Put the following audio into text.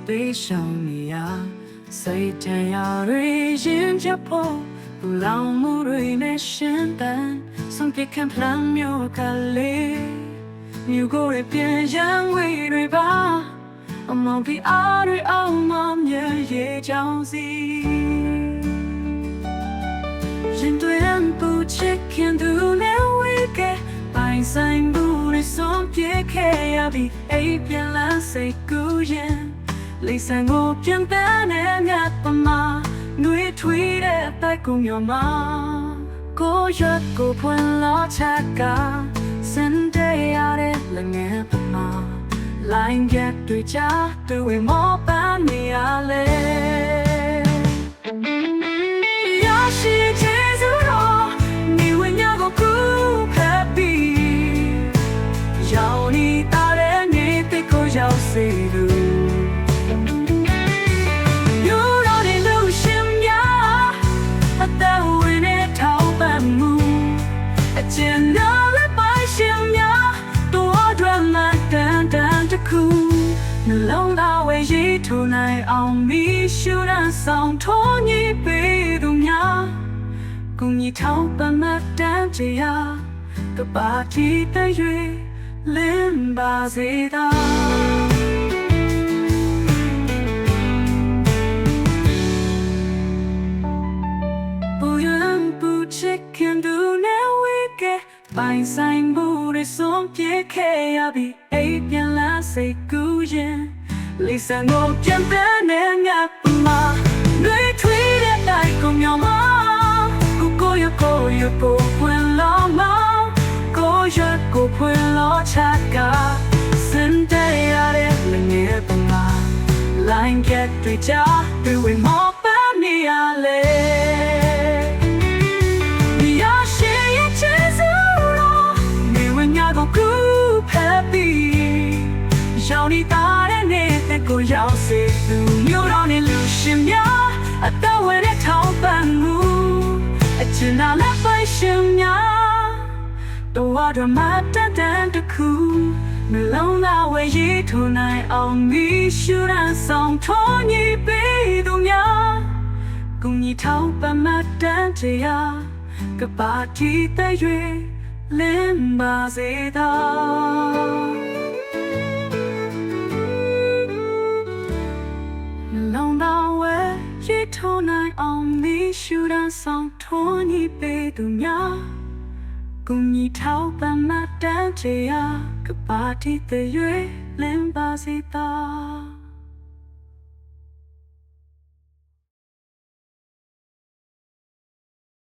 ပေးရှောင်နေရစိတ်တန်ရာတွေရင်ကြဖို့ဘူလောင်မှုတွေနဲ့ရှင်တန်ဆုံးဖြတ်ခံဖလမ်းမျိုးကလေးမြို့ကိုယ်ပြန်ရန်ဝေးတွေပါအမောင်ပြီးအားတွေအောင်မမြဲရေကြောင်းစီရင်တွေအန်ပူချစ်ခင်သူနဲ့ဝေးကပိုင်ဆိုင်မှုတွေဆုံးဖြတ်ခဲ့ရပြီးအိပ်ပြန်လာစိတ်ကူးရင်လိဆန်ကိုပြန်တန်းနဲ့ငါပမာနှွေးထွေးတဲ့အတိုက်ကိုမျောမှာကိုရွက်ကိုဖွင့်လာချက်ကစန်တေးရတဲ့လက်ငယ်ပမာလိုင်းကတွေချသူဝေမောပန်းနေရလေရရှိချေစုတော်နေဝညကိုကူဖက်ပြီးရောက်နေတာတဲ့နေ့ကိုရောက်စေသူနှလုံးသားဝေးရည်ထူနိုင်အောင်မီးရှူရန်ဆောင်ထိုးညစ်ပေးသူများကုညီထောက်ပံ့မတမ်းကြရကပါတီတရွေလင်းပါစေသာပူရန်ပူချစ်ခင်သူနဲ့ဝေးကပိုင်ဆိုင်မှုတွေဆုံးဖြတ်ခဲ့ရပြီးအိပ်ပြန်လာစိတ်ကူးရင်လိဆန်ကိုပြန်တန်းနဲ့ငါပမာနှွေးထွေးတဲ့တိုက်ကိုမျောမှာကိုရကိုဖွင့်လောမောင်းကိုရကိုဖွင့်လောချက်ကစင်တဲ့ရတဲ့လည်းငယ်ပမာလိုင်းကတွေချတွေဝေမောပန်းနေရလေကူဖက်ပြီးရောက်နေတာတဲ့နေ့ကိုရောက်စေသူမျိုးတော်နဲ့လူရှင်များအတော်ဝဲတဲ့ထောက်ပံ့မှုအချင်နာလက်ပိုင်ရှင်များတော်တော်မှတန်တခုမလုံးလာဝဲရည်ထူနိုင်အောင်မီးရှူရန်ဆောင်ထိုးညစ်ပေးသူများကုညီထောက်ပံ့မတန်တရားကပါတီတဲ့ရွေလင်းပါစေသာလုံးတော်ဝဲရည်ထိုးနိုင်အောင်မီးရှူရန်ဆောင်ထိုးညစ်ပေးသူများကုညီထောက်ပံ့မတန်တရားကပါတီတဲ့ရွေလင်းပါစေသာ